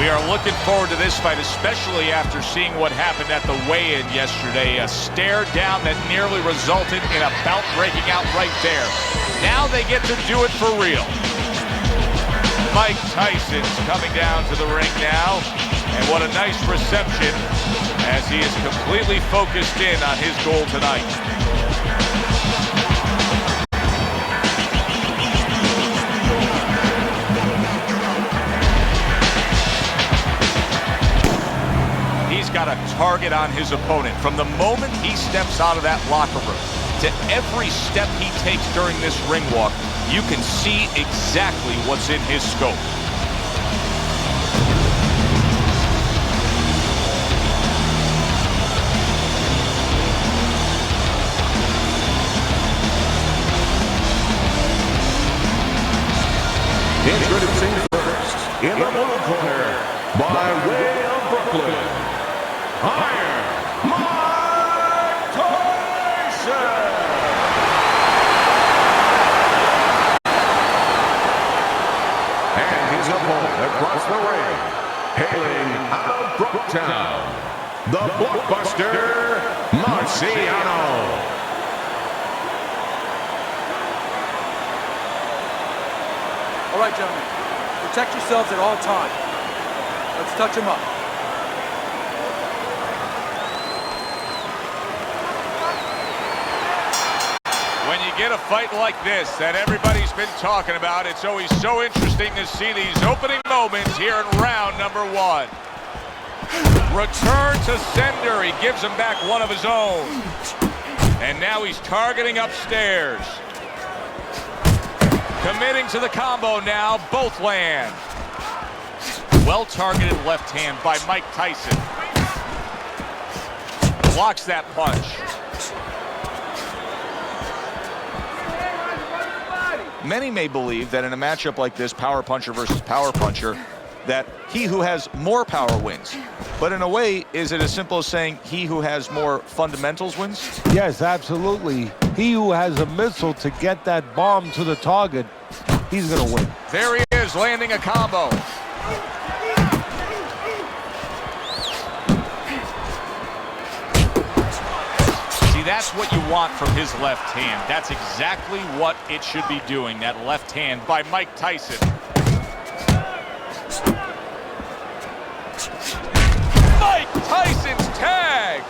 We are looking forward to this fight, especially after seeing what happened at the weigh-in yesterday. A stare down that nearly resulted in a bout breaking out right there. Now they get to do it for real. Mike Tyson's coming down to the ring now. And what a nice reception as he is completely focused in on his goal tonight. He's got a target on his opponent. From the moment he steps out of that locker room to every step he takes during this ring walk, you can see exactly what's in his scope. Introducing first, in the blue corner, by way of Brooklyn, Iron Mike Tyson! And his opponent across the ring, hailing out of Brooktown, the Blockbuster Marciano. All right, gentlemen, protect yourselves at all times. Let's touch him up. When you get a fight like this that everybody's been talking about, it's always so interesting to see these opening moments here in round number one. Return to sender. He gives him back one of his own. And now he's targeting upstairs. Committing to the combo now, both land. Well-targeted left hand by Mike Tyson. Blocks that punch. Many may believe that in a matchup like this, power puncher versus power puncher, that he who has more power wins. But in a way, is it as simple as saying he who has more fundamentals wins? Yes, absolutely. He who has a missile to get that bomb to the target, he's going to win. There he is, landing a combo. See, that's what you want from his left hand. That's exactly what it should be doing, that left hand by Mike Tyson. Mike Tyson's tagged.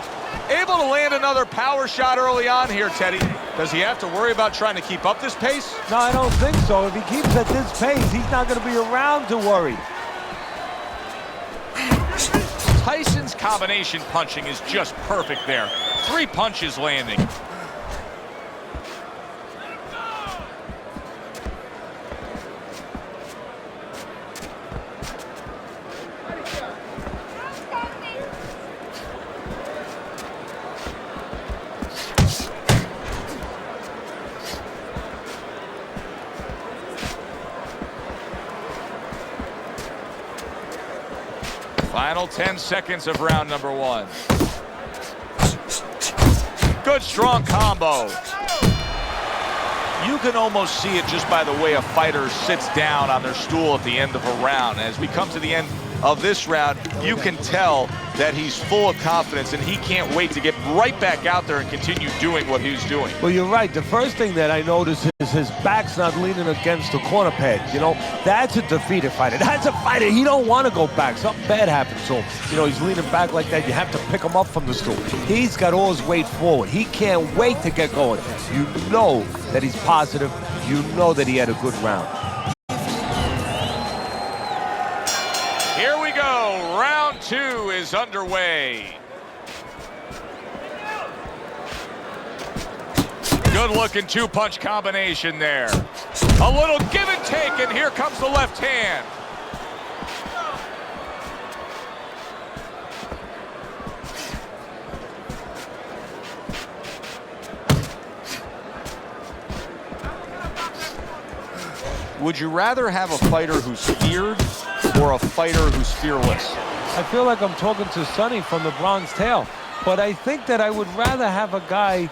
Able to land another power shot early on here, Teddy. Does he have to worry about trying to keep up this pace? No, I don't think so. If he keeps at this pace, he's not going to be around to worry. Tyson's combination punching is just perfect there. 3 punches landing. Final 10 seconds of round number one. Good strong combo. You can almost see it just by the way a fighter sits down on their stool at the end of a round. As we come to the end of this round, you can tell that he's full of confidence and he can't wait to get right back out there and continue doing what he's doing. Well, you're right. The first thing that I notice is his back's not leaning against the corner pad. You know, that's a defeated fighter. That's a fighter. He don't want to go back. Something bad happens to him. You know, he's leaning back like that. You have to pick him up from the stool. He's got all his weight forward. He can't wait to get going. You know that he's positive. You know that he had a good round. Here we go. Round two is underway. Good-looking two-punch combination there. A little give and take, and here comes the left hand. Would you rather have a fighter who's feared or a fighter who's fearless? I feel like I'm talking to Sonny from the Bronx Tale, but I think that I would rather have a guy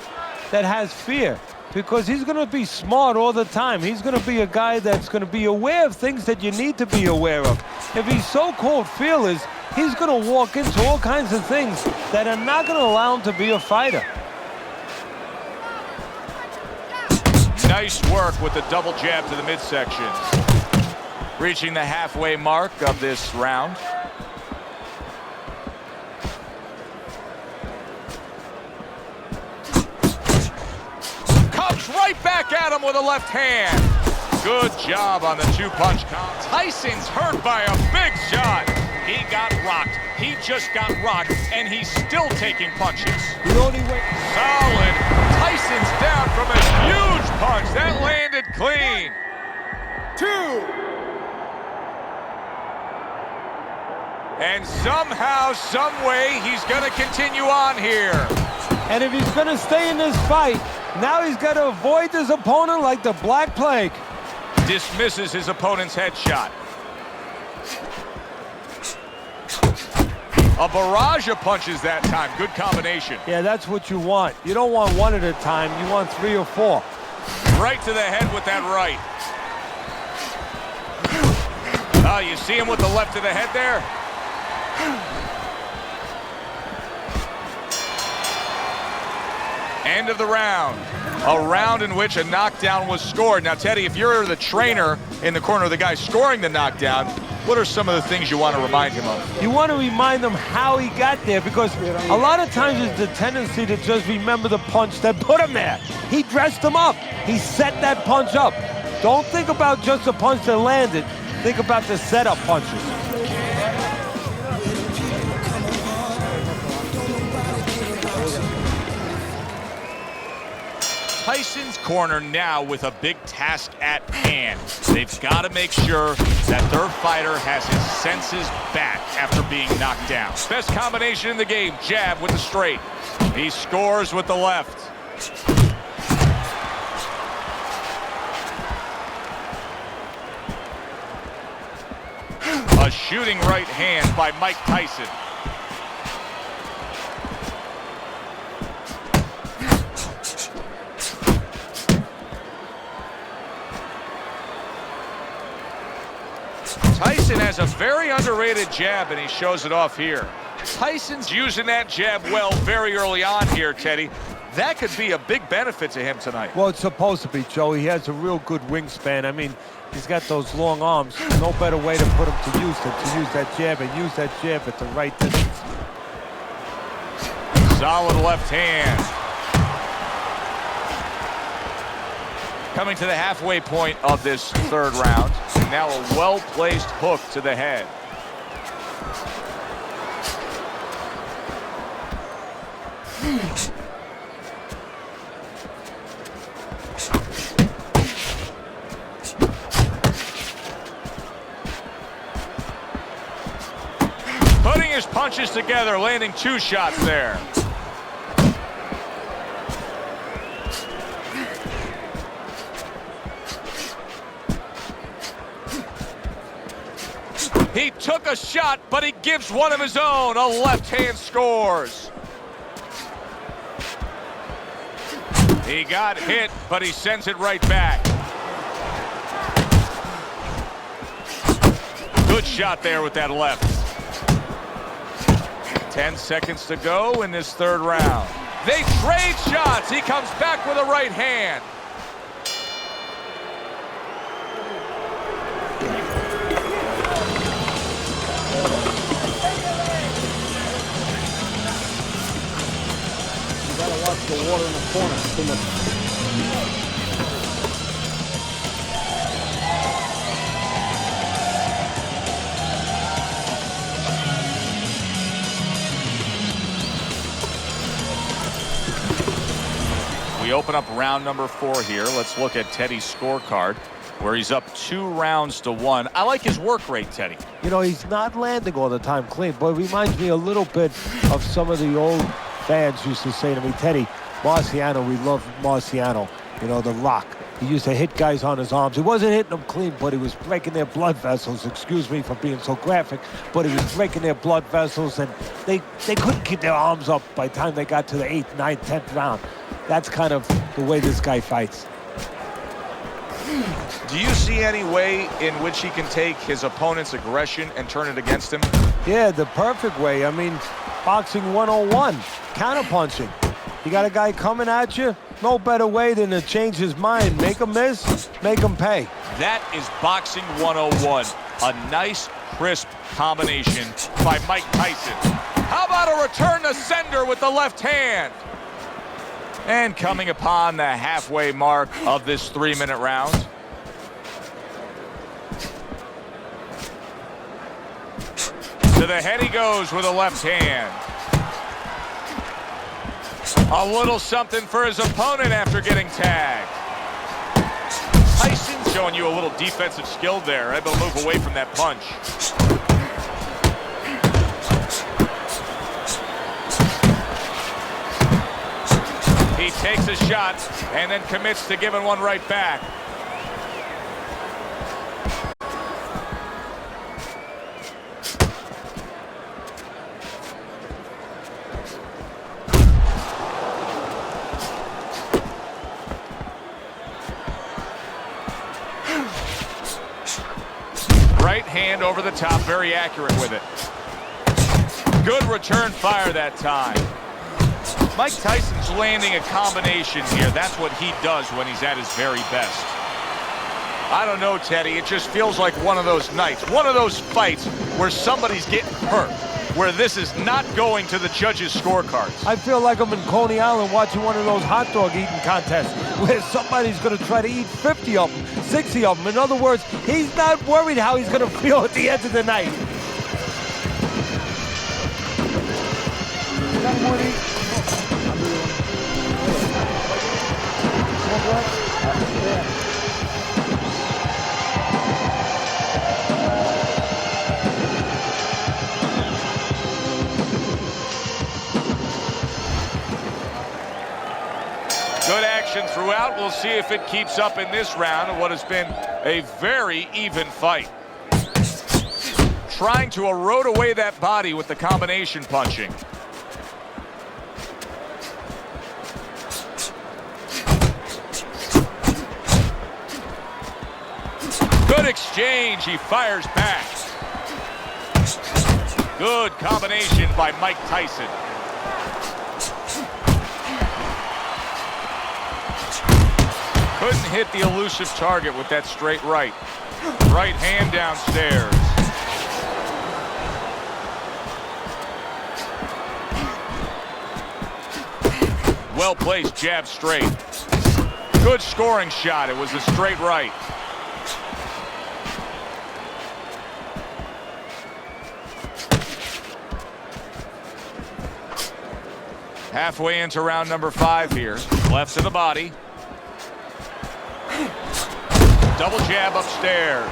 that has fear. because he's going to be smart all the time. He's going to be a guy that's going to be aware of things that you need to be aware of. If he's so-called fearless, he's going to walk into all kinds of things that are not going to allow him to be a fighter. Nice work with the double jab to the midsection. Reaching the halfway mark of this round. Comes right back at him with a left hand. Good job on the two-punch combo. Tyson's hurt by a big shot. He got rocked. He just got rocked, and he's still taking punches. The only way. Solid. Tyson's down from a huge punch. That landed clean. 2. And somehow, some way, he's going to continue on here. And if he's going to stay in this fight, now he's got to avoid his opponent like the Black Plague. Dismisses his opponent's headshot. A barrage of punches that time. Good combination. Yeah, that's what you want. You don't want one at a time. You want 3 or 4. Right to the head with that right. Oh, you see him with the left to the head there? End of the round. A round in which a knockdown was scored. Now, Teddy, if you're the trainer in the corner of the guy scoring the knockdown, what are some of the things you want to remind him of? You want to remind him how he got there, because a lot of times it's the tendency to just remember the punch that put him there. He dressed him up. He set that punch up. Don't think about just the punch that landed. Think about the setup punches. Tyson's corner now with a big task at hand. They've got to make sure that their fighter has his senses back after being knocked down. Best combination in the game, jab with the straight. He scores with the left. A shooting right hand by Mike Tyson. Tyson has a very underrated jab, and he shows it off here. Tyson's using that jab well very early on here, Teddy. That could be a big benefit to him tonight. Well, it's supposed to be, Joe. He has a real good wingspan. I mean, he's got those long arms. No better way to put him to use than to use that jab and use that jab at the right distance. Solid left hand. Coming to the halfway point of this third round. Now a well-placed hook to the head. Putting his punches together, landing 2 shots there. He took a shot, but he gives one of his own. A left hand scores. He got hit, but he sends it right back. Good shot there with that left. 10 seconds to go in this third round. They trade shots. He comes back with a right hand. The water in the corner. Too much. We open up round number 4 here. Let's look at Teddy's scorecard, where he's up 2 rounds to 1. I like his work rate, Teddy. You know, he's not landing all the time clean, but it reminds me a little bit of some of the old fans used to say to me, Teddy, Marciano, we love Marciano, you know, the Rock. He used to hit guys on his arms. He wasn't hitting them clean, but he was breaking their blood vessels. Excuse me for being so graphic, but he was breaking their blood vessels, and they couldn't keep their arms up by the time they got to the 8th, 9th, 10th round. That's kind of the way this guy fights. Do you see any way in which he can take his opponent's aggression and turn it against him? Yeah, the perfect way. I mean, boxing 101, counterpunching. You got a guy coming at you, no better way than to change his mind. Make him miss, make him pay. That is boxing 101. A nice, crisp combination by Mike Tyson. How about a return to sender with the left hand? And coming upon the halfway mark of this 3-minute round. To the head he goes with a left hand. A little something for his opponent after getting tagged. Tyson showing you a little defensive skill there. Able to move away from that punch. He takes a shot and then commits to giving one right back. Right hand over the top, very accurate with it. Good return fire that time. Mike Tyson's landing a combination here. That's what he does when he's at his very best. I don't know, Teddy. It just feels like one of those nights, one of those fights where somebody's getting hurt, where this is not going to the judges' scorecards. I feel like I'm in Coney Island watching one of those hot dog eating contests where somebody's going to try to eat 50 of them, 60 of them. In other words, he's not worried how he's going to feel at the end of the night. Good action throughout. We'll see if it keeps up in this round of what has been a very even fight. Trying to erode away that body with the combination punching. Good exchange. He fires back. Good combination by Mike Tyson. Couldn't hit the elusive target with that straight right. Right hand downstairs. Well-placed jab straight. Good scoring shot. It was a straight right. Halfway into round number 5 here. Left to the body. Double jab upstairs.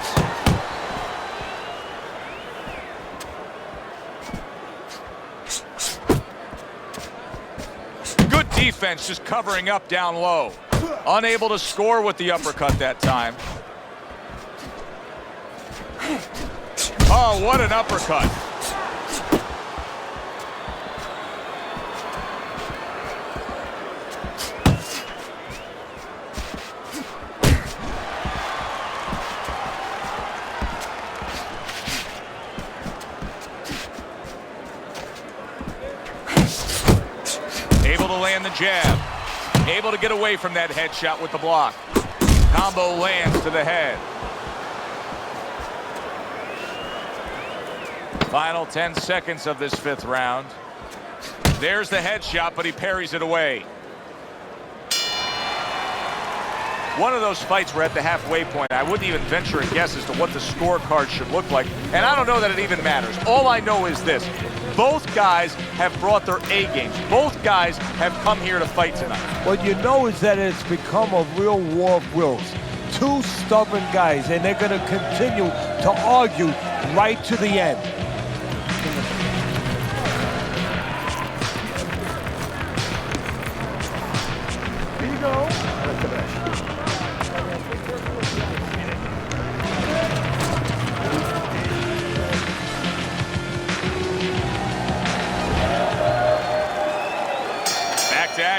Good defense, just covering up down low. Unable to score with the uppercut that time. Oh, what an uppercut. Able to land the jab. Able to get away from that headshot with the block. Combo lands to the head. Final 10 seconds of this 5th round. There's the headshot, but he parries it away. One of those fights where at the halfway point, I wouldn't even venture a guess as to what the scorecard should look like. And I don't know that it even matters. All I know is this. Both guys have brought their A games. Both guys have come here to fight tonight. What you know is that it's become a real war of wills. Two stubborn guys, and they're going to continue to argue right to the end. Here you go. Back to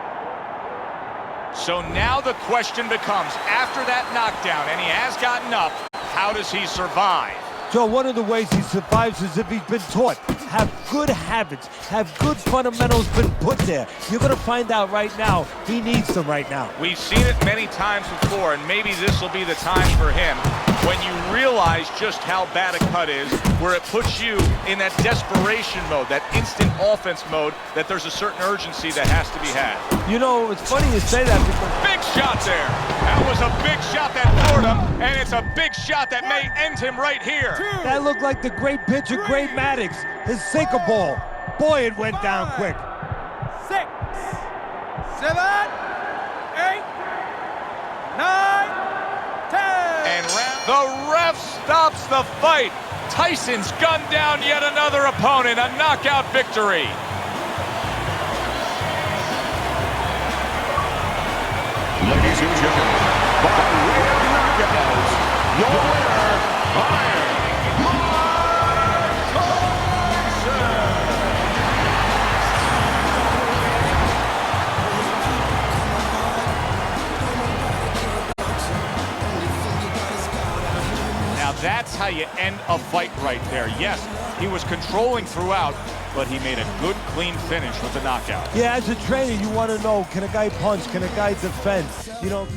So now the question becomes, after that knockdown, and he has gotten up, how does he survive? Joe, one of the ways he survives is if he's been taught. Have good habits, have good fundamentals been put there. You're going to find out right now, he needs them right now. We've seen it many times before, and maybe this will be the time for him when you realize just how bad a cut is, where it puts you in that desperation mode, that instant offense mode, that there's a certain urgency that has to be had. You know, it's funny you say that because... Big shot there. That was a big shot that floored him, and it's a big shot that may end him right here. That looked like the great pitcher, Great Maddox, his sinker ball. Boy, it went down quick. 6, 7, 8, 9, 10. And the ref stops the fight. Tyson's gunned down yet another opponent, a knockout victory. Ladies and gentlemen, by way of knockouts, your winner, Iron Mike Tyson. Now that's how you end a fight right there. Yes, he was controlling throughout, but he made a good, clean finish with the knockout. Yeah, as a trainer, you want to know, can a guy punch? Can a guy defend? You know,